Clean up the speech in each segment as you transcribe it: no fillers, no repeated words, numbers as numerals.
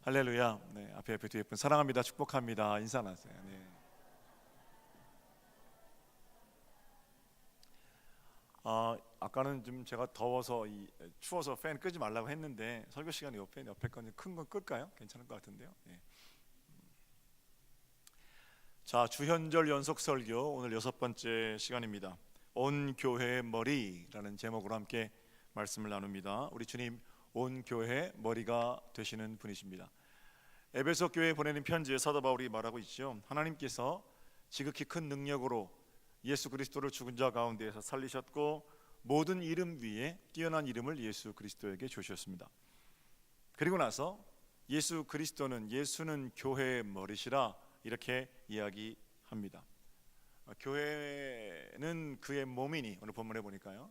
할렐루야. 네, 앞에 뒤에 분 사랑합니다. 축복합니다. 인사 나세요. 네. 아까는 좀 제가 더워서 추워서 팬 끄지 말라고 했는데 설교 시간에 옆에 건 큰 건 끌까요? 괜찮을 것 같은데요. 네. 자, 주현절 연속 설교 오늘 6번째 시간입니다. 온 교회의 머리라는 제목으로 함께 말씀을 나눕니다. 우리 주님 온 교회의 머리가 되시는 분이십니다. 에베소 교회에 보내는 편지에 사도 바울이 말하고 있죠. 하나님께서 지극히 큰 능력으로 예수 그리스도를 죽은 자 가운데에서 살리셨고 모든 이름 위에 뛰어난 이름을 예수 그리스도에게 주셨습니다. 그리고 나서 예수는 교회의 머리시라 이렇게 이야기합니다. 교회는 그의 몸이니 오늘 본문에 보니까요.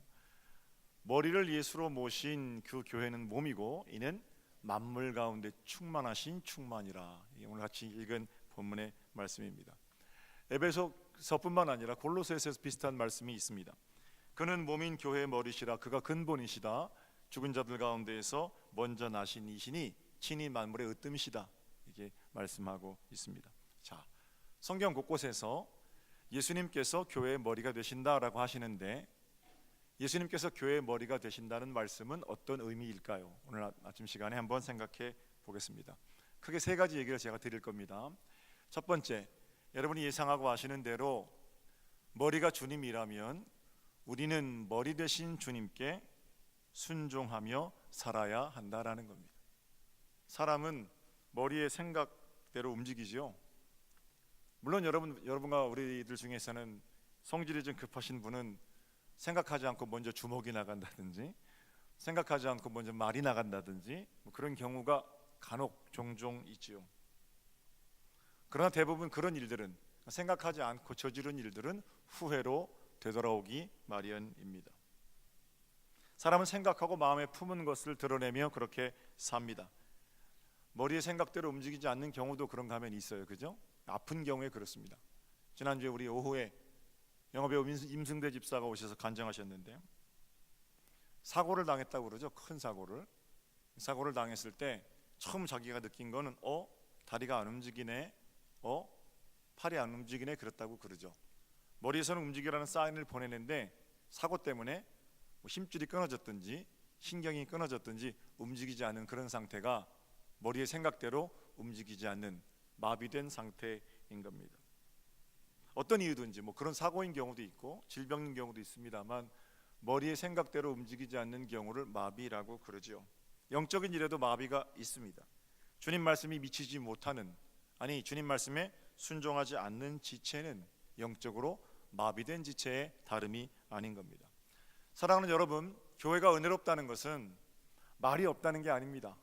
머리를 예수로 모신 그 교회는 몸이고 이는 만물 가운데 충만하신 충만이라. 오늘 같이 읽은 본문의 말씀입니다. 에베소서뿐만 아니라 골로새서에서 비슷한 말씀이 있습니다. 그는 몸인 교회의 머리시라 그가 근본이시다. 죽은 자들 가운데에서 먼저 나신 이시니 친히 만물의 으뜸이시다. 이렇게 말씀하고 있습니다. 자, 성경 곳곳에서 예수님께서 교회의 머리가 되신다라고 하시는데 예수님께서 교회의 머리가 되신다는 말씀은 어떤 의미일까요? 오늘 아침 시간에 한번 생각해 보겠습니다. 크게 세 가지 얘기를 제가 드릴 겁니다. 첫 번째, 여러분이 예상하고 아시는 대로 머리가 주님이라면 우리는 머리 되신 주님께 순종하며 살아야 한다라는 겁니다. 사람은 머리의 생각대로 움직이죠. 물론 여러분과 우리들 중에서는 성질이 좀 급하신 분은 생각하지 않고 먼저 주먹이 나간다든지 생각하지 않고 먼저 말이 나간다든지 그런 경우가 간혹 종종 있지요. 그러나 대부분 그런 일들은 생각하지 않고 저지른 일들은 후회로 되돌아오기 마련입니다. 사람은 생각하고 마음에 품은 것을 드러내며 그렇게 삽니다. 머리의 생각대로 움직이지 않는 경우도 그런가 하면 있어요. 그죠? 아픈 경우에 그렇습니다. 지난주에 우리 오후에 영화배우 임승대 집사가 오셔서 간증하셨는데요. 사고를 당했다고 그러죠. 큰 사고를 당했을 때 처음 자기가 느낀 거는 다리가 안 움직이네, 팔이 안 움직이네 그랬다고 그러죠. 머리에서는 움직이라는 사인을 보내는데 사고 때문에 힘줄이 끊어졌든지 신경이 끊어졌든지 움직이지 않는 그런 상태가 머리의 생각대로 움직이지 않는 마비된 상태인 겁니다. 어떤 이유든지 그런 사고인 경우도 있고 질병인 경우도 있습니다만 머리의 생각대로 움직이지 않는 경우를 마비라고 그러죠. 영적인 일에도 마비가 있습니다. 주님 말씀이 미치지 못하는 주님 말씀에 순종하지 않는 지체는 영적으로 마비된 지체의 다름이 아닌 겁니다. 사랑하는 여러분, 교회가 은혜롭다는 것은 말이 없다는 게 아닙니다.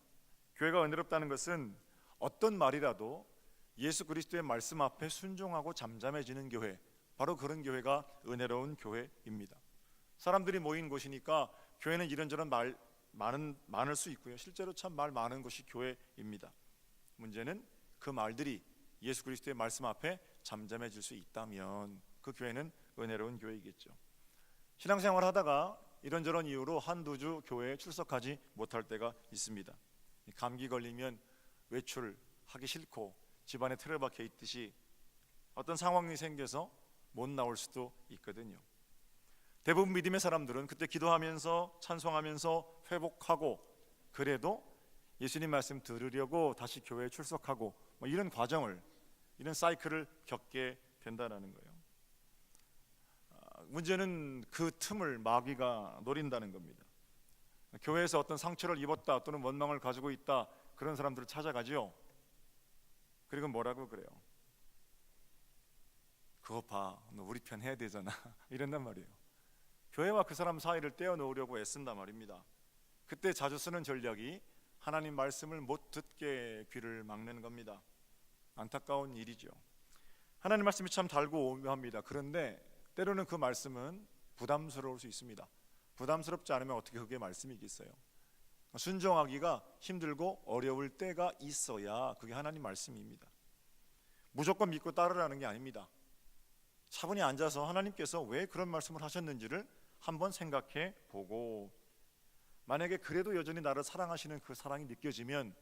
교회가 은혜롭다는 것은 어떤 말이라도 예수 그리스도의 말씀 앞에 순종하고 잠잠해지는 교회, 바로 그런 교회가 은혜로운 교회입니다. 사람들이 모인 곳이니까 교회는 이런저런 말 많을 수 있고요. 실제로 참 말 많은 곳이 교회입니다. 문제는 그 말들이 예수 그리스도의 말씀 앞에 잠잠해질 수 있다면 그 교회는 은혜로운 교회이겠죠. 신앙생활 하다가 이런저런 이유로 한두 주 교회에 출석하지 못할 때가 있습니다. 감기 걸리면 외출하기 싫고 집안에 틀어박혀 있듯이 어떤 상황이 생겨서 못 나올 수도 있거든요. 대부분 믿음의 사람들은 그때 기도하면서 찬송하면서 회복하고 그래도 예수님 말씀 들으려고 다시 교회에 출석하고 이런 과정을 이런 사이클을 겪게 된다는 거예요. 문제는 그 틈을 마귀가 노린다는 겁니다. 교회에서 어떤 상처를 입었다 또는 원망을 가지고 있다 그런 사람들을 찾아가죠. 그리고 뭐라고 그래요? 그거 봐, 너 우리 편 해야 되잖아 이런단 말이에요. 교회와 그 사람 사이를 떼어놓으려고 애쓴단 말입니다. 그때 자주 쓰는 전략이 하나님 말씀을 못 듣게 귀를 막는 겁니다. 안타까운 일이죠. 하나님 말씀이 참 달고 오묘합니다. 그런데 때로는 그 말씀은 부담스러울 수 있습니다. 부담스럽지 않으면 어떻게 그게 말씀이겠어요? 순종하기가 힘들고 어려울 때가 있어야 그게 하나님 말씀입니다. 무조건 믿고 따르라는 게 아닙니다. 차분히 앉아서 하나님께서 왜 그런 말씀을 하셨는지를 한번 생각해 보고 만약에 그래도 여전히 나를 사랑하시는 그 사랑이 느껴지면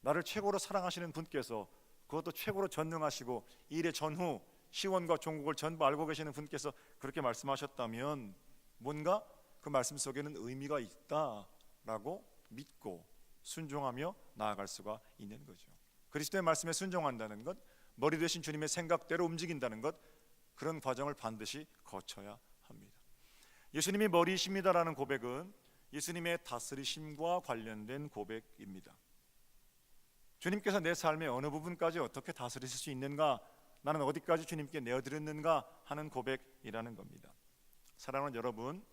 나를 최고로 사랑하시는 분께서, 그것도 최고로 전능하시고 일의 전후 시원과 종국을 전부 알고 계시는 분께서 그렇게 말씀하셨다면 뭔가 그 말씀 속에는 의미가 있다라고 믿고 순종하며 나아갈 수가 있는 거죠. 그리스도의 말씀에 순종한다는 것, 머리 되신 주님의 생각대로 움직인다는 것, 그런 과정을 반드시 거쳐야 합니다. 예수님이 머리이십니다라는 고백은 예수님의 다스리심과 관련된 고백입니다. 주님께서 내 삶의 어느 부분까지 어떻게 다스리실 수 있는가, 나는 어디까지 주님께 내어드렸는가 하는 고백이라는 겁니다. 사랑하는 여러분,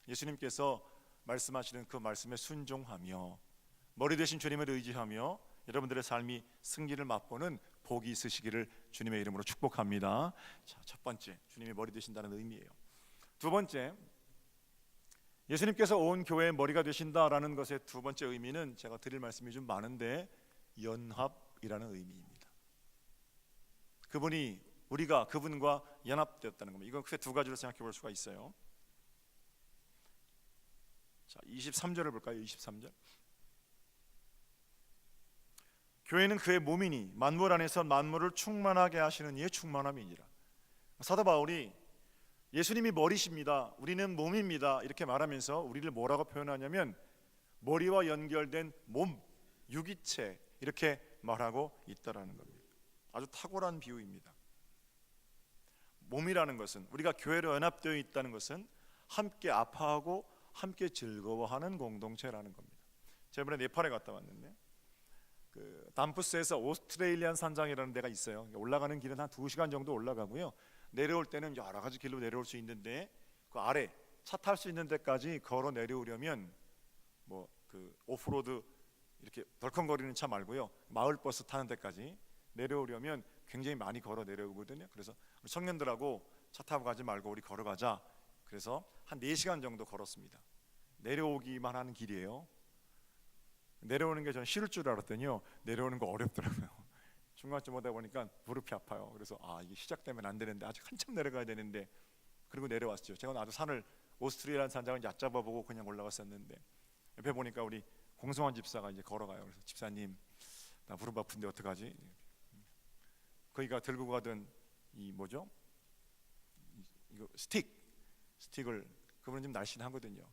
예수님께서 말씀하시는 그 말씀에 순종하며 머리 되신 주님을 의지하며 여러분들의 삶이 승리를 맛보는 복이 있으시기를 주님의 이름으로 축복합니다. 자, 첫 번째, 주님이 머리 되신다는 의미예요. 두 번째, 예수님께서 온 교회의 머리가 되신다라는 것의 두 번째 의미는 제가 드릴 말씀이 좀 많은데 연합이라는 의미입니다. 그분이, 우리가 그분과 연합되었다는 겁니다. 이건 크게 두 가지로 생각해 볼 수가 있어요. 자, 23절을 볼까요? 23절. 교회는 그의 몸이니 만물 안에서 만물을 충만하게 하시는 이의 충만함이니라. 사도 바울이 예수님이 머리십니다, 우리는 몸입니다 이렇게 말하면서 우리를 뭐라고 표현하냐면 머리와 연결된 몸, 유기체 이렇게 말하고 있다라는 겁니다. 아주 탁월한 비유입니다. 몸이라는 것은, 우리가 교회로 연합되어 있다는 것은 함께 아파하고 함께 즐거워하는 공동체라는 겁니다. 제가 이번에 네팔에 갔다 왔는데 그 담푸스에서 오스트레일리안 산장이라는 데가 있어요. 올라가는 길은 한 2시간 정도 올라가고요, 내려올 때는 여러 가지 길로 내려올 수 있는데 그 아래 차 탈 수 있는 데까지 걸어 내려오려면 뭐 그 오프로드 이렇게 덜컹거리는 차 말고요, 마을 버스 타는 데까지 내려오려면 굉장히 많이 걸어 내려오거든요. 그래서 우리 청년들하고 차 타고 가지 말고 우리 걸어가자. 그래서 한 4시간 정도 걸었습니다. 내려오기만 하는 길이에요. 내려오는 게 저는 싫을 줄 알았더니요, 내려오는 거 어렵더라고요. 중간쯤 오다 보니까 무릎이 아파요. 그래서 이게 시작되면 안 되는데, 아직 한참 내려가야 되는데, 그리고 내려왔죠. 제가 아주 산을, 오스트리아라는 산장을 얕잡아보고 그냥 올라갔었는데 옆에 보니까 우리 공성환 집사가 이제 걸어가요. 그래서 집사님, 나 무릎 아픈데 어떡하지? 거기가 들고 가던 이 뭐죠? 이거 스틱을, 그분은 좀 날씬하거든요.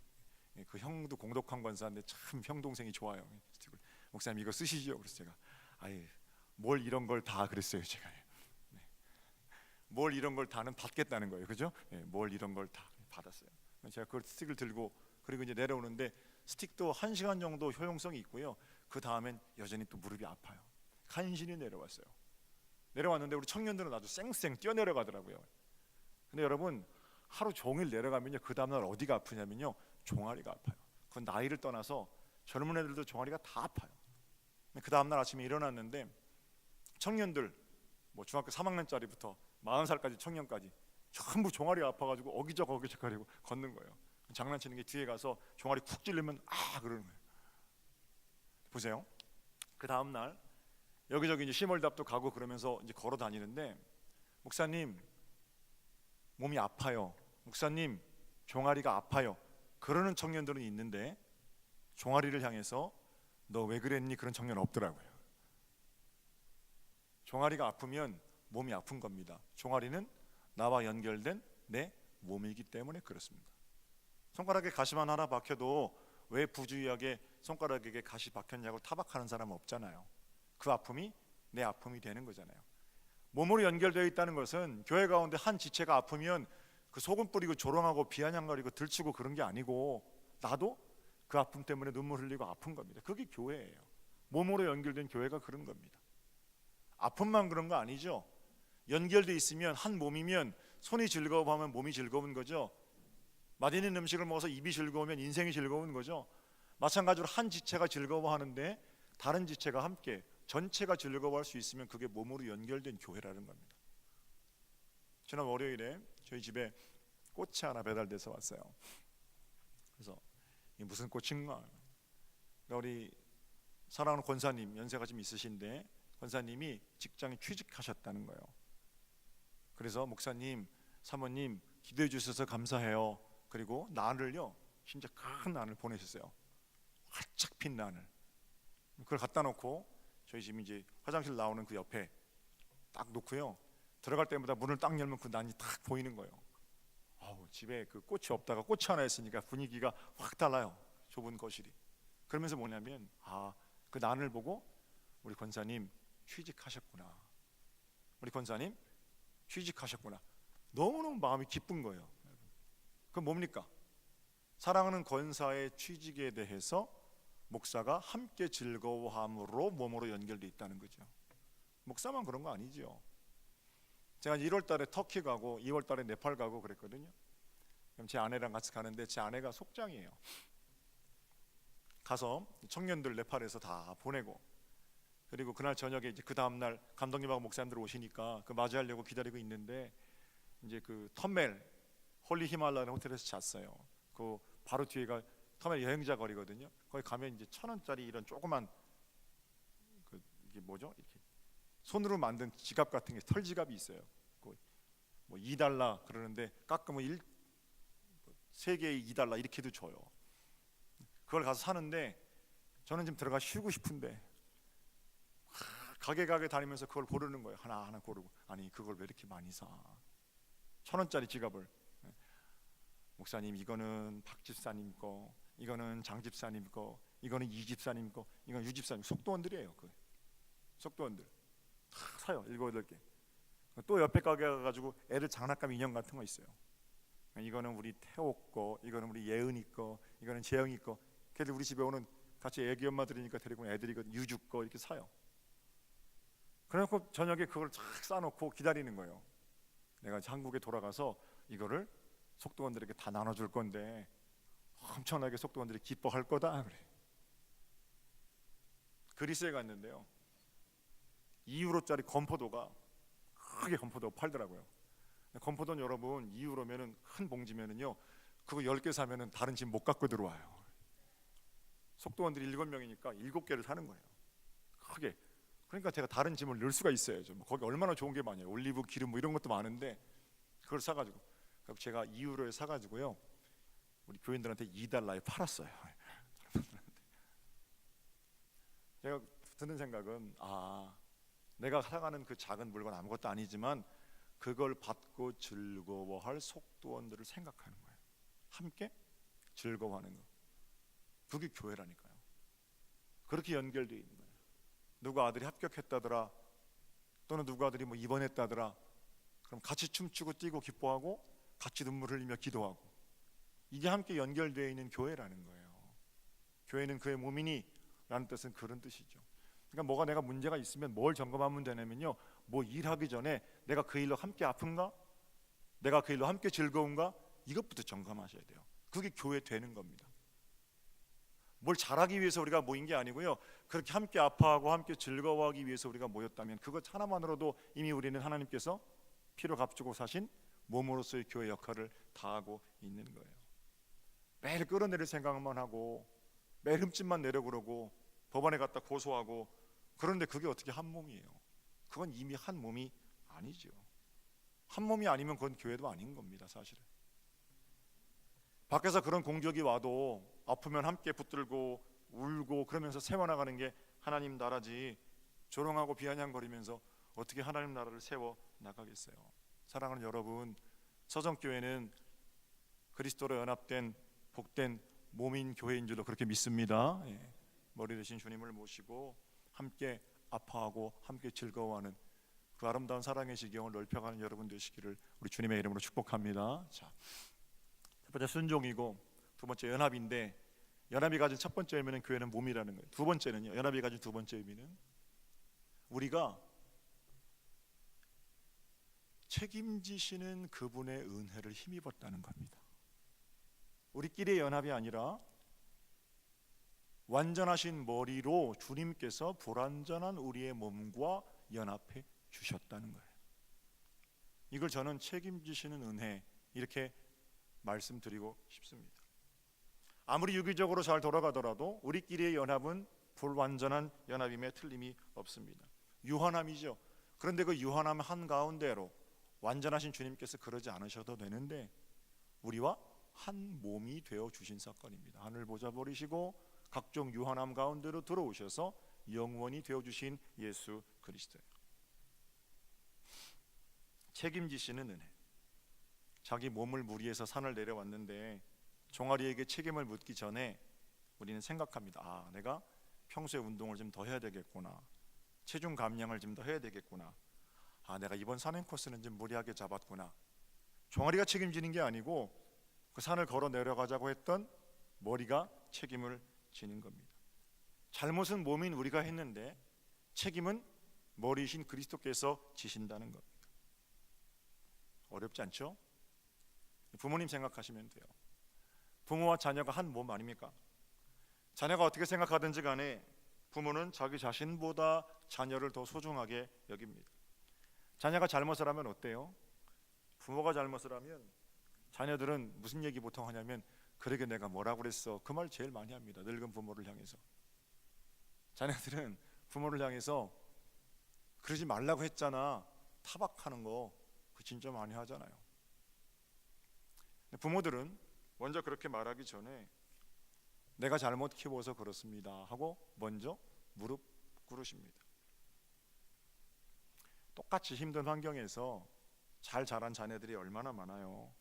그 형도 공독한 권사인데 참 형 동생이 좋아요. 스틱을, 목사님 이거 쓰시죠? 그래서 제가 뭘 이런 걸 다 그랬어요. 제가 뭘 이런 걸 다는 받겠다는 거예요, 그죠? 뭘 이런 걸 다 받았어요. 제가 그 스틱을 들고 그리고 이제 내려오는데 스틱도 1시간 정도 효용성이 있고요, 그 다음엔 여전히 또 무릎이 아파요. 간신히 내려왔어요. 내려왔는데 우리 청년들은 아주 쌩쌩 뛰어내려가더라고요. 근데 여러분, 하루 종일 내려가면요, 그 다음날 어디가 아프냐면요, 종아리가 아파요. 그건 나이를 떠나서 젊은 애들도 종아리가 다 아파요. 그 다음날 아침에 일어났는데 청년들, 뭐 중학교 3학년짜리부터 40살까지 청년까지 전부 종아리가 아파가지고 어기적 거리고 걷는 거예요. 장난치는 게 뒤에 가서 종아리 쿡 찔르면 그러는 거예요. 보세요. 그 다음날 여기저기 이제 시몰답도 가고 그러면서 이제 걸어 다니는데, 목사님 몸이 아파요, 목사님 종아리가 아파요 그러는 청년들은 있는데 종아리를 향해서 너 왜 그랬니? 그런 청년 없더라고요. 종아리가 아프면 몸이 아픈 겁니다. 종아리는 나와 연결된 내 몸이기 때문에 그렇습니다. 손가락에 가시만 하나 박혀도 왜 부주의하게 손가락에 가시 박혔냐고 타박하는 사람은 없잖아요. 그 아픔이 내 아픔이 되는 거잖아요. 몸으로 연결되어 있다는 것은 교회 가운데 한 지체가 아프면 그 소금 뿌리고 조롱하고 비아냥거리고 들치고 그런 게 아니고, 나도 그 아픔 때문에 눈물 흘리고 아픈 겁니다. 그게 교회예요. 몸으로 연결된 교회가 그런 겁니다. 아픔만 그런 거 아니죠. 연결돼 있으면, 한 몸이면 손이 즐거워하면 몸이 즐거운 거죠. 맛있는 음식을 먹어서 입이 즐거우면 인생이 즐거운 거죠. 마찬가지로 한 지체가 즐거워하는데 다른 지체가 함께 전체가 즐거워할 수 있으면 그게 몸으로 연결된 교회라는 겁니다. 지난 월요일에 저희 집에 꽃이 하나 배달돼서 왔어요. 그래서 이게 무슨 꽃인가? 그러니까 우리 사랑하는 권사님, 연세가 좀 있으신데 권사님이 직장에 취직하셨다는 거예요. 그래서 목사님, 사모님 기도해 주셔서 감사해요. 그리고 난을요, 진짜 큰 난을 보내셨어요. 활짝 핀 난을. 그걸 갖다 놓고 저희 집이 이제 화장실 나오는 그 옆에 딱 놓고요. 들어갈 때마다 문을 딱 열면 그 난이 딱 보이는 거예요. 집에 그 꽃이 없다가 꽃이 하나 있으니까 분위기가 확 달라요. 좁은 거실이. 그러면서 뭐냐면 그 난을 보고 우리 권사님 취직하셨구나. 우리 권사님 취직하셨구나. 너무너무 마음이 기쁜 거예요. 그건 뭡니까? 사랑하는 권사의 취직에 대해서 목사가 함께 즐거워함으로 몸으로 연결돼 있다는 거죠. 목사만 그런 거 아니죠. 제가 1월 달에 터키 가고 2월 달에 네팔 가고 그랬거든요. 그럼 제 아내랑 같이 가는데 제 아내가 속장이에요. 가서 청년들 네팔에서 다 보내고, 그리고 그날 저녁에 이제 그 다음 날 감독님하고 목사님들 오시니까 그 맞이하려고 기다리고 있는데 이제 그 터멜 홀리 히말라야라는 호텔에서 잤어요. 그 바로 뒤에가 터멜 여행자 거리거든요. 거기 가면 이제 1,000원짜리 이런 조그만 이게 뭐죠? 이렇게 손으로 만든 지갑 같은 게 털지갑이 있어요. 뭐 $2 그러는데 깎으면 3개에 $2 이렇게도 줘요. 그걸 가서 사는데 저는 지금 들어가 쉬고 싶은데 가게 다니면서 그걸 고르는 거예요. 하나하나 고르고. 아니 그걸 왜 이렇게 많이 사? 1,000원짜리 지갑을. 목사님 이거는 박 집사님 거, 이거는 장 집사님 거, 이거는 이 집사님 거, 이건 유 집사님. 속도원들이에요. 속도원들 다 사요. 7, 8개. 또 옆에 가게 가가지고 애들 장난감 인형 같은 거 있어요. 이거는 우리 태호 거, 이거는 우리 예은이 거, 이거는 재영이 거. 걔들 우리 집에 오는 같이 애기 엄마들이니까 데리고 온 애들이 유주 거 이렇게 사요. 그래놓고 저녁에 그걸 쫙 싸놓고 기다리는 거예요. 내가 한국에 돌아가서 이거를 속도원들에게 다 나눠줄 건데 엄청나게 속도원들이 기뻐할 거다 그래. 그리스에 갔는데요, 2유로짜리 건포도가 크게 건포도 팔더라고요. 건포도는 여러분 2유로면은 큰 봉지면은요 그거 10개 사면은 다른 집 못 갖고 들어와요. 속도원들이 7명이니까 7개를 사는 거예요. 크게. 그러니까 제가 다른 짐을 넣을 수가 있어야죠. 거기 얼마나 좋은 게 많아요. 올리브 기름 뭐 이런 것도 많은데 그걸 사가지고 제가 2유로에 사가지고요 우리 교인들한테 $2에 팔았어요. 제가 드는 생각은 내가 사가는 그 작은 물건 아무것도 아니지만 그걸 받고 즐거워할 속도원들을 생각하는 거예요. 함께 즐거워하는 거. 그게 교회라니까요. 그렇게 연결되어 있는 거예요. 누구 아들이 합격했다더라, 또는 누구 아들이 뭐 입원했다더라, 그럼 같이 춤추고 뛰고 기뻐하고 같이 눈물 흘리며 기도하고, 이게 함께 연결되어 있는 교회라는 거예요. 교회는 그의 몸이니 라는 뜻은 그런 뜻이죠. 그러니까 내가 문제가 있으면 뭘 점검하면 되냐면요, 뭐 일하기 전에 내가 그 일로 함께 아픈가, 내가 그 일로 함께 즐거운가, 이것부터 점검하셔야 돼요. 그게 교회 되는 겁니다. 뭘 잘하기 위해서 우리가 모인 게 아니고요, 그렇게 함께 아파하고 함께 즐거워하기 위해서 우리가 모였다면 그것 하나만으로도 이미 우리는 하나님께서 피로 값주고 사신 몸으로서의 교회 역할을 다하고 있는 거예요. 매일 끌어내릴 생각만 하고 매일 흠집만 내려 그러고 법원에 갔다 고소하고, 그런데 그게 어떻게 한 몸이에요? 그건 이미 한 몸이 아니죠. 한 몸이 아니면 그건 교회도 아닌 겁니다. 사실은 밖에서 그런 공격이 와도 아프면 함께 붙들고 울고 그러면서 세워나가는 게 하나님 나라지, 조롱하고 비아냥거리면서 어떻게 하나님 나라를 세워나가겠어요? 사랑하는 여러분, 서정교회는 그리스도로 연합된 복된 몸인 교회인 줄로 그렇게 믿습니다. 머리 대신 주님을 모시고 함께 아파하고 함께 즐거워하는 그 아름다운 사랑의 지경을 넓혀가는 여러분 되시기를 우리 주님의 이름으로 축복합니다. 자, 첫 번째 순종이고, 두 번째 연합인데, 연합이 가진 첫 번째 의미는 교회는 몸이라는 거예요. 두 번째는요, 연합이 가진 두 번째 의미는 우리가 책임지시는 그분의 은혜를 힘입었다는 겁니다. 우리끼리의 연합이 아니라 완전하신 머리로 주님께서 불완전한 우리의 몸과 연합해 주셨다는 거예요. 이걸 저는 책임지시는 은혜 이렇게 말씀드리고 싶습니다. 아무리 유기적으로 잘 돌아가더라도 우리끼리의 연합은 불완전한 연합임에 틀림이 없습니다. 유한함이죠. 그런데 그 유한함 한가운데로 완전하신 주님께서 그러지 않으셔도 되는데 우리와 한 몸이 되어 주신 사건입니다. 하늘 보좌 버리시고 각종 유한함 가운데로 들어오셔서 영원히 되어주신 예수 그리스도예요. 책임지시는 은혜. 자기 몸을 무리해서 산을 내려왔는데 종아리에게 책임을 묻기 전에 우리는 생각합니다. 아, 내가 평소에 운동을 좀 더 해야 되겠구나. 체중 감량을 좀 더 해야 되겠구나. 아, 내가 이번 산행 코스는 좀 무리하게 잡았구나. 종아리가 책임지는 게 아니고 그 산을 걸어 내려가자고 했던 머리가 책임을 지는 겁니다. 잘못은 몸인 우리가 했는데 책임은 머리이신 그리스도께서 지신다는 겁니다. 어렵지 않죠? 부모님 생각하시면 돼요. 부모와 자녀가 한 몸 아닙니까? 자녀가 어떻게 생각하든지 간에 부모는 자기 자신보다 자녀를 더 소중하게 여깁니다. 자녀가 잘못을 하면 어때요? 부모가 잘못을 하면 자녀들은 무슨 얘기 보통 하냐면 그러게 내가 뭐라고 그랬어. 그 말 제일 많이 합니다. 늙은 부모를 향해서. 자녀들은 부모를 향해서 그러지 말라고 했잖아. 타박하는 거 그 진짜 많이 하잖아요. 부모들은 먼저 그렇게 말하기 전에 내가 잘못 키워서 그렇습니다 하고 먼저 무릎 꿇으십니다. 똑같이 힘든 환경에서 잘 자란 자녀들이 얼마나 많아요.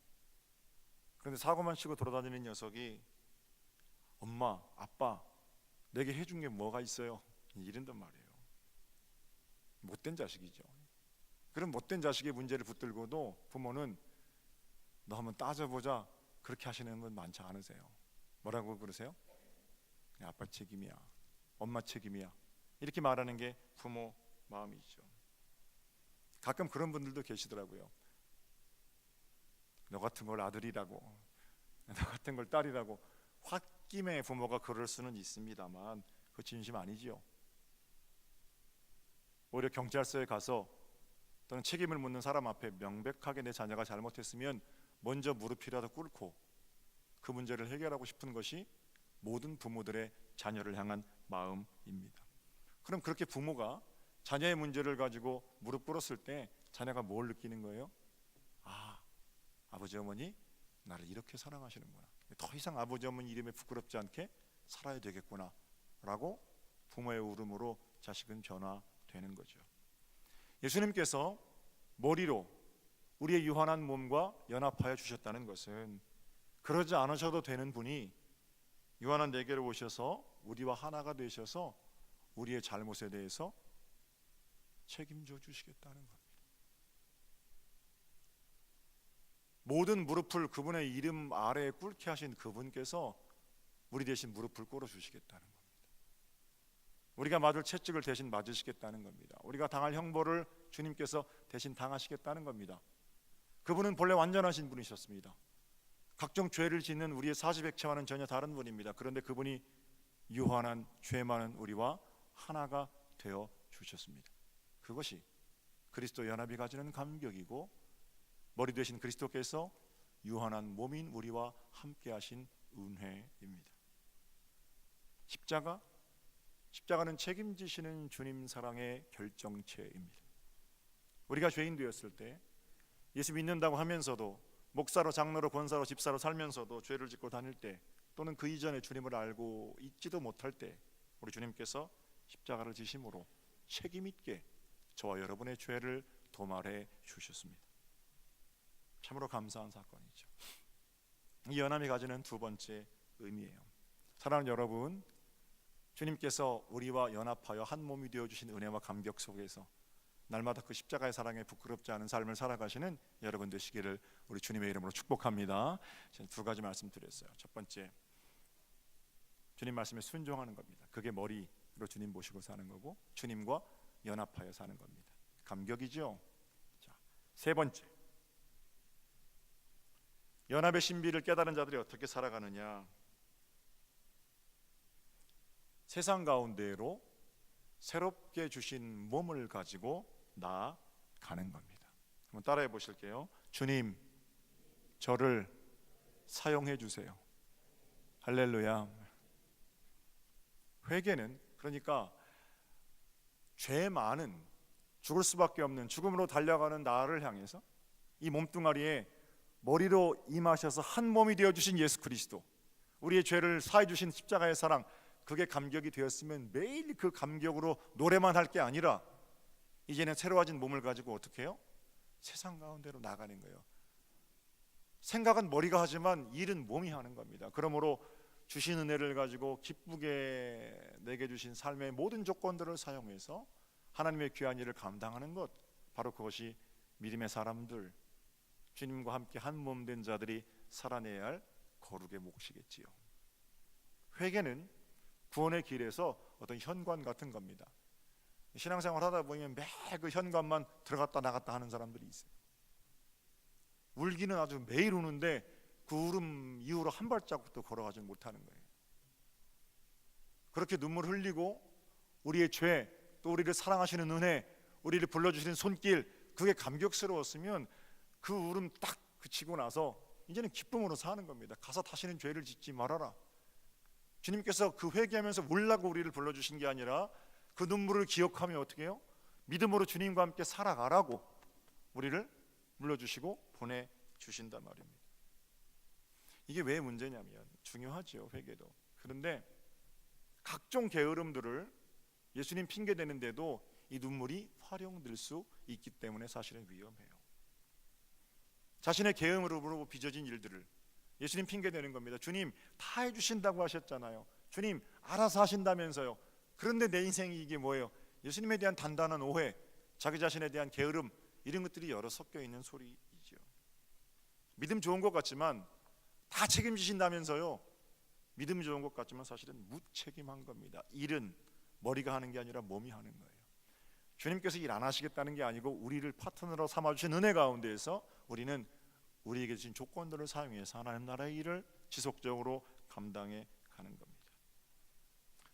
그런데 사고만 치고 돌아다니는 녀석이 엄마, 아빠 내게 해준 게 뭐가 있어요? 이런단 말이에요. 못된 자식이죠. 그런 못된 자식의 문제를 붙들고도 부모는 너 한번 따져보자 그렇게 하시는 분 많지 않으세요? 뭐라고 그러세요? 그냥 아빠 책임이야, 엄마 책임이야 이렇게 말하는 게 부모 마음이죠. 가끔 그런 분들도 계시더라고요. 너 같은 걸 아들이라고, 너 같은 걸 딸이라고 홧김에 부모가 그럴 수는 있습니다만 그 진심 아니지요. 오히려 경찰서에 가서 또는 책임을 묻는 사람 앞에 명백하게 내 자녀가 잘못했으면 먼저 무릎이라도 꿇고 그 문제를 해결하고 싶은 것이 모든 부모들의 자녀를 향한 마음입니다. 그럼 그렇게 부모가 자녀의 문제를 가지고 무릎 꿇었을 때 자녀가 뭘 느끼는 거예요? 아, 아버지 어머니 나를 이렇게 사랑하시는구나. 더 이상 아버지 어머니 이름에 부끄럽지 않게 살아야 되겠구나 라고 부모의 울음으로 자식은 변화되는 거죠. 예수님께서 머리로 우리의 유한한 몸과 연합하여 주셨다는 것은 그러지 않으셔도 되는 분이 유한한 내게로 오셔서 우리와 하나가 되셔서 우리의 잘못에 대해서 책임져 주시겠다는 겁니다. 모든 무릎을 그분의 이름 아래에 꿇게 하신 그분께서 우리 대신 무릎을 꿇어 주시겠다는 겁니다. 우리가 맞을 채찍을 대신 맞으시겠다는 겁니다. 우리가 당할 형벌을 주님께서 대신 당하시겠다는 겁니다. 그분은 본래 완전하신 분이셨습니다. 각종 죄를 짓는 우리의 사지백체와는 전혀 다른 분입니다. 그런데 그분이 유한한 죄 많은 우리와 하나가 되어 주셨습니다. 그것이 그리스도 연합이 가지는 감격이고 머리 되신 그리스도께서 유한한 몸인 우리와 함께 하신 은혜입니다. 십자가는 책임지시는 주님 사랑의 결정체입니다. 우리가 죄인 되었을 때 예수 믿는다고 하면서도 목사로, 장로로, 권사로, 집사로 살면서도 죄를 짓고 다닐 때 또는 그 이전에 주님을 알고 있지도 못할 때 우리 주님께서 십자가를 지심으로 책임 있게 저와 여러분의 죄를 도말해 주셨습니다. 참으로 감사한 사건이죠. 이 연함이 가지는 두 번째 의미예요. 사랑하는 여러분, 주님께서 우리와 연합하여 한 몸이 되어주신 은혜와 감격 속에서 날마다 그 십자가의 사랑에 부끄럽지 않은 삶을 살아가시는 여러분 되시기를 우리 주님의 이름으로 축복합니다. 저는 두 가지 말씀드렸어요. 첫 번째, 주님 말씀에 순종하는 겁니다. 그게 머리로 주님 모시고 사는 거고 주님과 연합하여 사는 겁니다. 감격이죠. 자, 세 번째, 연합의 신비를 깨달은 자들이 어떻게 살아가느냐. 세상 가운데로 새롭게 주신 몸을 가지고 나아가는 겁니다. 한번 따라해 보실게요. 주님, 저를 사용해 주세요. 할렐루야. 회개는 그러니까 죄 많은, 죽을 수밖에 없는, 죽음으로 달려가는 나를 향해서 이 몸뚱아리에 머리로 임하셔서 한 몸이 되어주신 예수 그리스도, 우리의 죄를 사해 주신 십자가의 사랑, 그게 감격이 되었으면 매일 그 감격으로 노래만 할 게 아니라 이제는 새로워진 몸을 가지고 어떻게 해요? 세상 가운데로 나가는 거예요. 생각은 머리가 하지만 일은 몸이 하는 겁니다. 그러므로 주신 은혜를 가지고 기쁘게 내게 주신 삶의 모든 조건들을 사용해서 하나님의 귀한 일을 감당하는 것, 바로 그것이 믿음의 사람들, 주님과 함께 한 몸 된 자들이 살아내야 할 거룩의 몫이겠지요. 회개는 구원의 길에서 어떤 현관 같은 겁니다. 신앙생활 하다 보면 매일 그 현관만 들어갔다 나갔다 하는 사람들이 있어요. 울기는 아주 매일 우는데 그 울음 이후로 한 발자국도 걸어가지 못하는 거예요. 그렇게 눈물 흘리고 우리의 죄, 또 우리를 사랑하시는 은혜, 우리를 불러주시는 손길, 그게 감격스러웠으면 그 울음 딱 그치고 나서 이제는 기쁨으로 사는 겁니다. 가서 다시는 죄를 짓지 말아라. 주님께서 그 회개하면서 울라고 우리를 불러주신 게 아니라 그 눈물을 기억하며 어떻게 해요? 믿음으로 주님과 함께 살아가라고 우리를 불러주시고 보내주신단 말입니다. 이게 왜 문제냐면, 중요하죠, 회개도. 그런데 각종 게으름들을 예수님 핑계 대는데도 이 눈물이 활용될 수 있기 때문에 사실은 위험해요. 자신의 게으름으로 빚어진 일들을 예수님 핑계 대는 겁니다. 주님 다 해주신다고 하셨잖아요. 주님 알아서 하신다면서요. 그런데 내 인생이 이게 뭐예요? 예수님에 대한 단단한 오해, 자기 자신에 대한 게으름, 이런 것들이 여러 섞여 있는 소리이죠. 믿음 좋은 것 같지만 다 책임지신다면서요. 믿음 좋은 것 같지만 사실은 무책임한 겁니다. 일은 머리가 하는 게 아니라 몸이 하는 거예요. 주님께서 일 안 하시겠다는 게 아니고 우리를 파트너로 삼아주신 은혜 가운데에서 우리는 우리에게 주신 조건들을 사용해서 하나님 나라의 일을 지속적으로 감당해 가는 겁니다.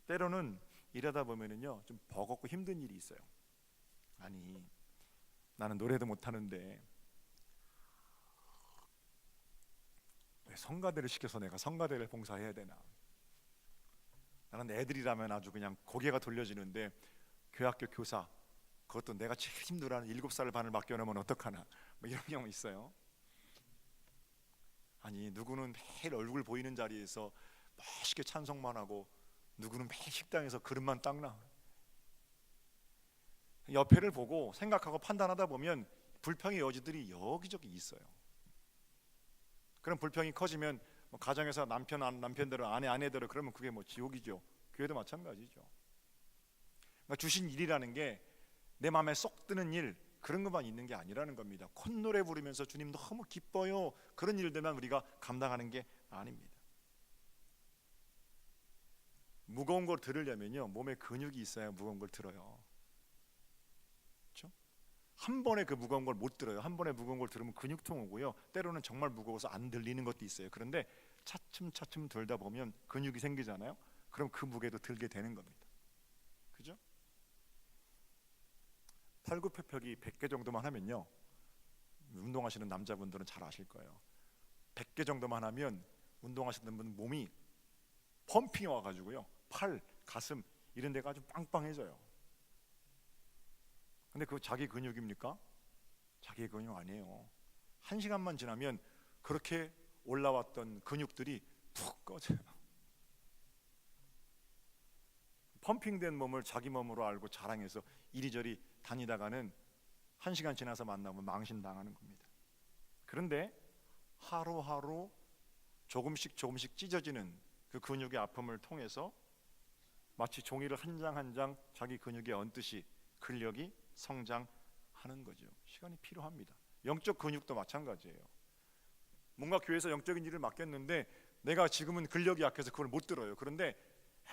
때로는 일하다 보면은요 좀 버겁고 힘든 일이 있어요. 아니, 나는 노래도 못하는데 왜 성가대를 시켜서 내가 성가대를 봉사해야 되나? 나는 애들이라면 아주 그냥 고개가 돌려지는데 교학교 교사, 그것도 내가 제일 힘들어하는 7살 반을 맡겨놓으면 어떡하나, 뭐 이런 경우 있어요. 아니, 누구는 매일 얼굴 보이는 자리에서 멋있게 찬송만 하고 누구는 매일 식당에서 그릇만 닦나. 옆에를 보고 생각하고 판단하다 보면 불평의 여지들이 여기저기 있어요. 그럼 불평이 커지면 뭐 가정에서 남편대로 아내대로 그러면 그게 뭐 지옥이죠. 교회도 마찬가지죠. 그러니까 주신 일이라는 게 내 마음에 쏙 드는 일, 그런 것만 있는 게 아니라는 겁니다. 콧노래 부르면서 주님 너무 기뻐요, 그런 일들만 우리가 감당하는 게 아닙니다. 무거운 걸 들으려면요 몸에 근육이 있어야 무거운 걸 들어요. 그렇죠? 한 번에 그 무거운 걸 못 들어요. 한 번에 무거운 걸 들으면 근육통 오고요, 때로는 정말 무거워서 안 들리는 것도 있어요. 그런데 차츰차츰 들다 보면 근육이 생기잖아요. 그럼 그 무게도 들게 되는 겁니다. 그죠? 팔굽혀펴기 100개 정도만 하면요, 운동하시는 남자분들은 잘 아실 거예요. 100개 정도만 하면 운동하시는 분 몸이 펌핑이 와가지고요, 팔, 가슴 이런 데가 아주 빵빵해져요. 근데 그거 자기 근육입니까? 자기 근육 아니에요. 1시간만 지나면 그렇게 올라왔던 근육들이 푹 꺼져요. 펌핑된 몸을 자기 몸으로 알고 자랑해서 이리저리 다니다가는 1시간 지나서 만나면 망신당하는 겁니다. 그런데 하루하루 조금씩 찢어지는 그 근육의 아픔을 통해서 마치 종이를 한 장 한 장 자기 근육에 얹듯이 근력이 성장하는 거죠. 시간이 필요합니다. 영적 근육도 마찬가지예요. 뭔가 교회에서 영적인 일을 맡겼는데 내가 지금은 근력이 약해서 그걸 못 들어요. 그런데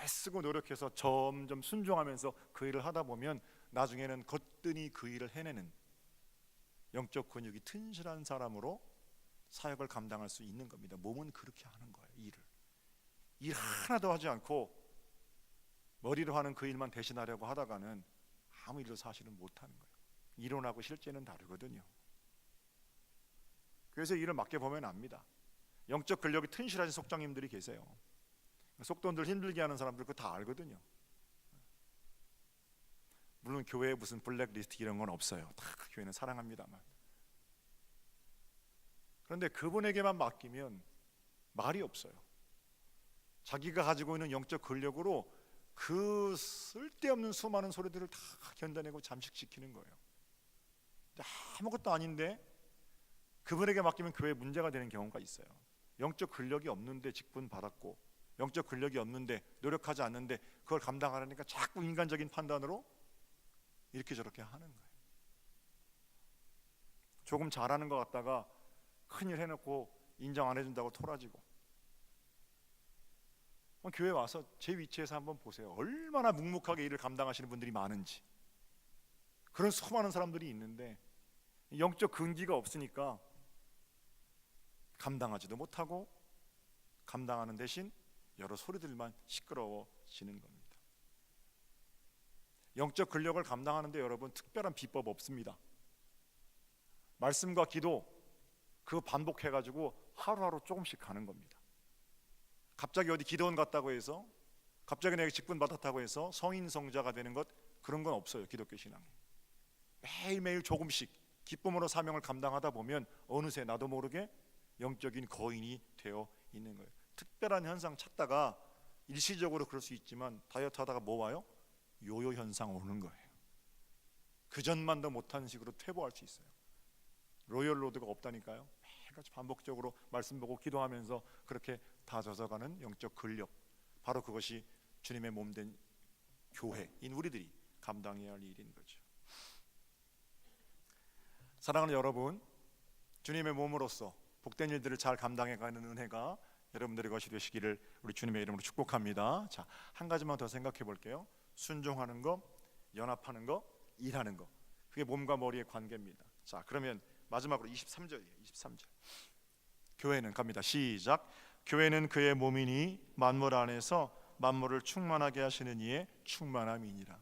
애쓰고 노력해서 점점 순종하면서 그 일을 하다 보면 나중에는 거뜬히 그 일을 해내는 영적 근육이 튼실한 사람으로 사역을 감당할 수 있는 겁니다. 몸은 그렇게 하는 거예요. 일 하나도 하지 않고 머리로 하는 그 일만 대신하려고 하다가는 아무 일도 사실은 못하는 거예요. 이론하고 실제는 다르거든요. 그래서 일을 맡겨보면 압니다. 영적 근력이 튼실하신 속장님들이 계세요. 속돈들 힘들게 하는 사람들 그거 다 알거든요. 물론 교회에 무슨 블랙리스트 이런 건 없어요. 다 교회는 사랑합니다만. 그런데 그분에게만 맡기면 말이 없어요. 자기가 가지고 있는 영적 근력으로 그 쓸데없는 수많은 소리들을 다 견뎌내고 잠식시키는 거예요. 아무것도 아닌데 그분에게 맡기면 교회에 문제가 되는 경우가 있어요. 영적 근력이 없는데 직분 받았고, 영적 근력이 없는데 노력하지 않는데 그걸 감당하려니까 자꾸 인간적인 판단으로 이렇게 저렇게 하는 거예요. 조금 잘하는 것 같다가 큰일 해놓고 인정 안 해준다고 토라지고. 교회 와서 제 위치에서 한번 보세요. 얼마나 묵묵하게 일을 감당하시는 분들이 많은지. 그런 수많은 사람들이 있는데 영적 근기가 없으니까 감당하지도 못하고 감당하는 대신 여러 소리들만 시끄러워지는 겁니다. 영적 근력을 감당하는데 여러분 특별한 비법 없습니다. 말씀과 기도 그거 반복해가지고 하루하루 조금씩 가는 겁니다. 갑자기 어디 기도원 갔다고 해서, 갑자기 내가 직분 받았다고 해서 성인 성자가 되는 것, 그런 건 없어요. 기독교 신앙에 매일매일 조금씩 기쁨으로 사명을 감당하다 보면 어느새 나도 모르게 영적인 거인이 되어 있는 거예요. 특별한 현상 찾다가 일시적으로 그럴 수 있지만 다이어트 하다가 뭐 와요? 요요 현상 오는 거예요. 그전만도 못한 식으로 퇴보할 수 있어요. 로열 로드가 없다니까요. 매일같이 반복적으로 말씀 보고 기도하면서 그렇게 다 젖어가는 영적 근력, 바로 그것이 주님의 몸된 교회인 우리들이 감당해야 할 일인 거죠. 사랑하는 여러분, 주님의 몸으로서 복된 일들을 잘 감당해가는 은혜가 여러분들의 것이 되시기를 우리 주님의 이름으로 축복합니다. 자, 한 가지만 더 생각해 볼게요. 순종하는 거, 연합하는 거, 일하는 거, 그게 몸과 머리의 관계입니다. 자, 그러면 마지막으로 23절이에요. 23절. 교회는 갑니다. 시작. 교회는 그의 몸이니 만물 안에서 만물을 충만하게 하시는 이의 충만함이니라.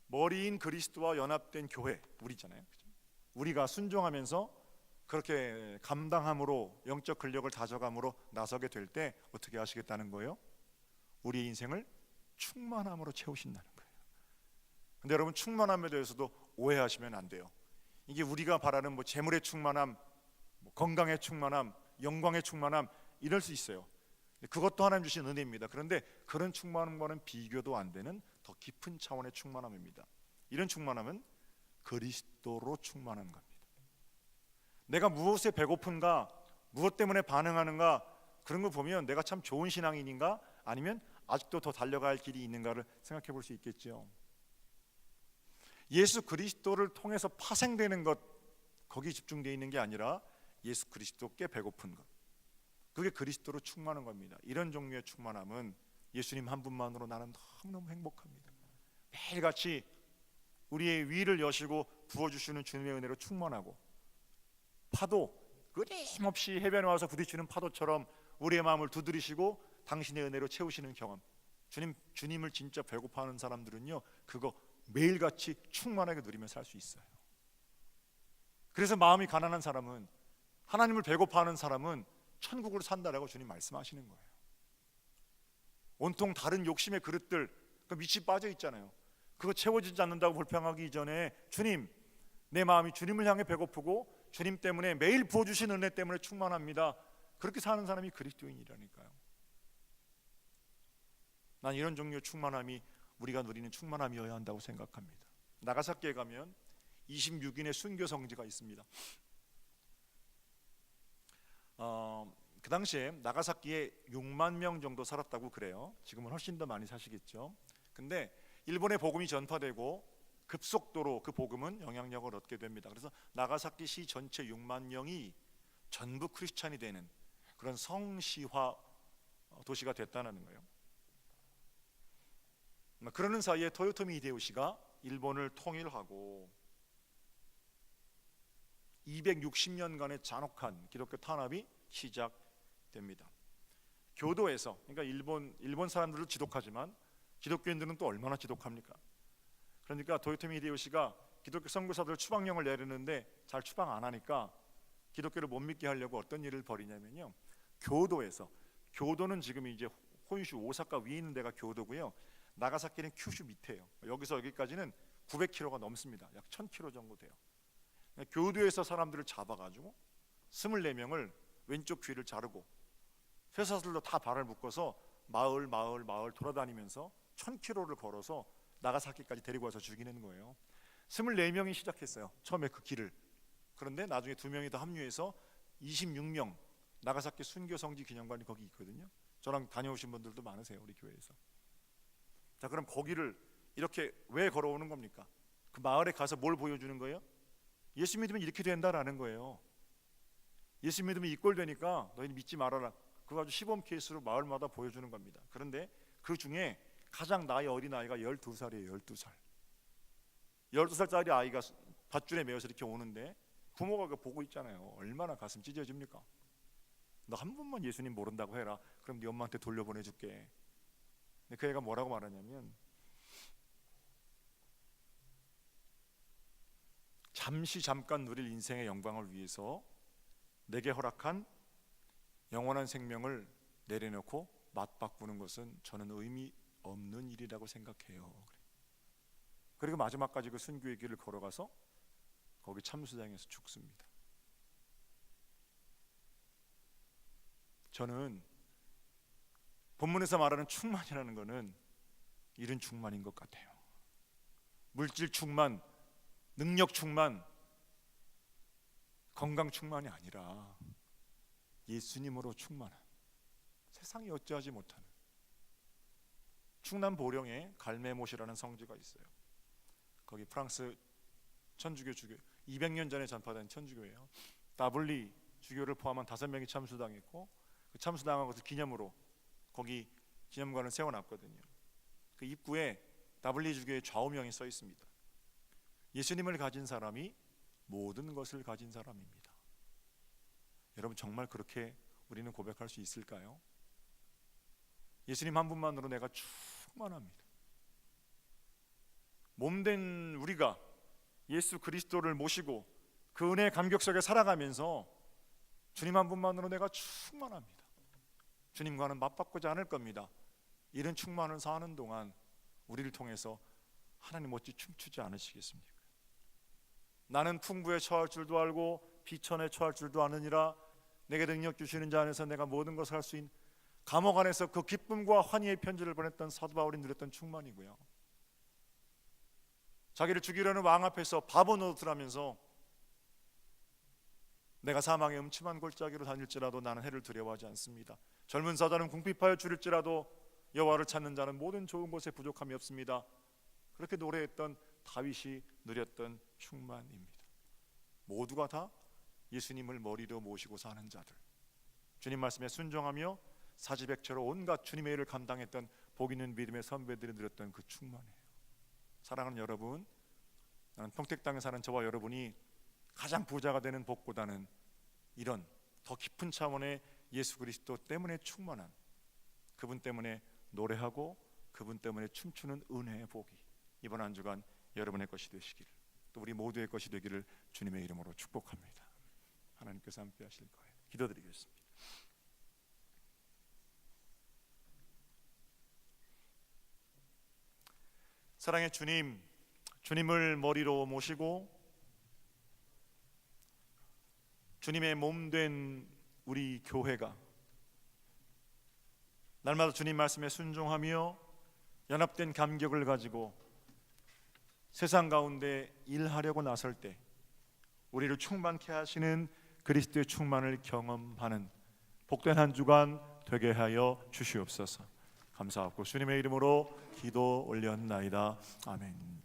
머리인 그리스도와 연합된 교회, 우리잖아요. 우리가 순종하면서 그렇게 감당함으로 영적 근력을 다져감으로 나서게 될 때 어떻게 하시겠다는 거예요? 우리의 인생을 충만함으로 채우신다는 거예요. 근데 여러분, 충만함에 대해서도 오해하시면 안 돼요. 이게 우리가 바라는 뭐 재물의 충만함, 뭐 건강의 충만함, 영광의 충만함, 이럴 수 있어요. 그것도 하나님 주신 은혜입니다. 그런데 그런 충만함과는 비교도 안 되는 더 깊은 차원의 충만함입니다. 이런 충만함은 그리스도로 충만한 겁니다. 내가 무엇에 배고픈가, 무엇 때문에 반응하는가, 그런 걸 보면 내가 참 좋은 신앙인인가, 아니면 아직도 더 달려가야 할 길이 있는가를 생각해 볼 수 있겠죠. 예수 그리스도를 통해서 파생되는 것, 거기에 집중되어 있는 게 아니라 예수 그리스도께 배고픈 것, 그게 그리스도로 충만한 겁니다. 이런 종류의 충만함은 예수님 한 분만으로 나는 너무너무 행복합니다. 매일같이 우리의 위를 여시고 부어주시는 주님의 은혜로 충만하고, 파도, 끊임없이 해변에 와서 부딪히는 파도처럼 우리의 마음을 두드리시고 당신의 은혜로 채우시는 경험. 주님을 진짜 배고파하는 사람들은요, 그거 매일같이 충만하게 누리며 살 수 있어요. 그래서 마음이 가난한 사람은, 하나님을 배고파하는 사람은 천국으로 산다라고 주님 말씀하시는 거예요. 온통 다른 욕심의 그릇들, 그 밑이 빠져 있잖아요. 그거 채워지지 않는다고 불평하기 이전에, 주님, 내 마음이 주님을 향해 배고프고 주님 때문에 매일 부어주신 은혜 때문에 충만합니다. 그렇게 사는 사람이 그리스도인이라니까요. 난 이런 종류의 충만함이 우리가 누리는 충만함이어야 한다고 생각합니다. 나가사키에 가면 26인의 순교 성지가 있습니다. 그 당시에 나가사키에 6만 명 정도 살았다고 그래요. 지금은 훨씬 더 많이 사시겠죠. 근데 일본의 복음이 전파되고 급속도로 그 복음은 영향력을 얻게 됩니다. 그래서 나가사키 시 전체 6만 명이 전부 크리스찬이 되는 그런 성시화 도시가 됐다는 거예요. 그러는 사이에 토요토미 히데요시가 일본을 통일하고 260년간의 잔혹한 기독교 탄압이 시작됩니다. 교도에서, 그러니까 일본 사람들도 지독하지만 기독교인들은 또 얼마나 지독합니까? 그러니까 토요토미 히데요시가 기독교 선교사들 추방령을 내리는데 잘 추방 안 하니까 기독교를 못 믿게 하려고 어떤 일을 벌이냐면요, 교도에서, 교도는 지금 이제 혼슈 오사카 위에 있는 데가 교도고요, 나가사키는 큐슈 밑에요. 여기서 여기까지는 900km가 넘습니다. 약 1000km 정도 돼요. 교도에서 사람들을 잡아가지고 24명을 왼쪽 귀를 자르고 쇠사슬로 다 발을 묶어서 마을 돌아다니면서 1000km를 걸어서 나가사키까지 데리고 와서 죽이는 거예요. 24명이 시작했어요, 처음에 그 길을. 그런데 나중에 2명이 더 합류해서 26명, 나가사키 순교 성지 기념관이 거기 있거든요. 저랑 다녀오신 분들도 많으세요, 우리 교회에서. 자, 그럼 거기를 이렇게 왜 걸어오는 겁니까? 그 마을에 가서 뭘 보여주는 거예요? 예수 믿으면 이렇게 된다라는 거예요. 예수 믿으면 이 꼴 되니까 너희는 믿지 말아라. 그거 아주 시범 케이스로 마을마다 보여주는 겁니다. 그런데 그 중에 가장 나이 어린 아이가 12살이에요. 12살. 12살짜리 아이가 밧줄에 매여서 이렇게 오는데 부모가 그거 보고 있잖아요. 얼마나 가슴 찢어집니까? 너 한 번만 예수님 모른다고 해라. 그럼 네 엄마한테 돌려보내줄게. 근데 그 애가 뭐라고 말하냐면, 잠깐 누릴 인생의 영광을 위해서 내게 허락한 영원한 생명을 내려놓고 맞바꾸는 것은 저는 의미 없는 일이라고 생각해요. 그리고 마지막까지 그 순교의 길을 걸어가서 거기 참수장에서 죽습니다. 저는 본문에서 말하는 충만이라는 것은 이런 충만인 것 같아요. 물질 충만, 능력 충만, 건강 충만이 아니라 예수님으로 충만한, 세상이 어찌하지 못하는. 충남 보령에 갈매못이라는 성지가 있어요. 거기 프랑스 천주교 주교 200년 전에 전파된 천주교예요. 다블리 주교를 포함한 5명이 참수당했고, 그 참수당한 것을 기념으로 거기 기념관을 세워놨거든요. 그 입구에 다블리 주교의 좌우명이 써 있습니다. 예수님을 가진 사람이 모든 것을 가진 사람입니다. 여러분, 정말 그렇게 우리는 고백할 수 있을까요? 예수님 한 분만으로 내가 충만합니다. 몸된 우리가 예수 그리스도를 모시고 그 은혜의 감격 속에 살아가면서 주님 한 분만으로 내가 충만합니다. 주님과는 맞바꾸지 않을 겁니다. 이런 충만을 사는 동안 우리를 통해서 하나님 어찌 춤추지 않으시겠습니까? 나는 풍부에 처할 줄도 알고 비천에 처할 줄도 아느니라. 내게 능력 주시는 자 안에서 내가 모든 것을 할 수 있는, 감옥 안에서 그 기쁨과 환희의 편지를 보냈던 사도 바울이 누렸던 충만이고요. 자기를 죽이려는 왕 앞에서 바보 노릇하면서 내가 사망의 음침한 골짜기로 다닐지라도 나는 해를 두려워하지 않습니다. 젊은 사자는 궁핍하여 줄일지라도 여호와를 찾는 자는 모든 좋은 것에 부족함이 없습니다. 그렇게 노래했던 다윗이 누렸던 충만입니다. 모두가 다 예수님을 머리로 모시고 사는 자들, 주님 말씀에 순종하며 사지백체로 온갖 주님의 일을 감당했던 복 있는 믿음의 선배들이 누렸던 그 충만이에요. 사랑하는 여러분, 나는 평택 땅에 사는 저와 여러분이 가장 부자가 되는 복보다는 이런 더 깊은 차원의 예수 그리스도 때문에 충만한, 그분 때문에 노래하고 그분 때문에 춤추는 은혜의 복이 이번 한 주간 여러분의 것이 되시기를, 또 우리 모두의 것이 되기를 주님의 이름으로 축복합니다. 하나님께서 함께 하실 거예요. 기도드리겠습니다. 사랑의 주님, 주님을 머리로 모시고 주님의 몸된 우리 교회가 날마다 주님 말씀에 순종하며 연합된 감격을 가지고 세상 가운데 일하려고 나설 때 우리를 충만케 하시는 그리스도의 충만을 경험하는 복된 한 주간 되게 하여 주시옵소서. 감사하고 주님의 이름으로 기도 올렸나이다. 아멘.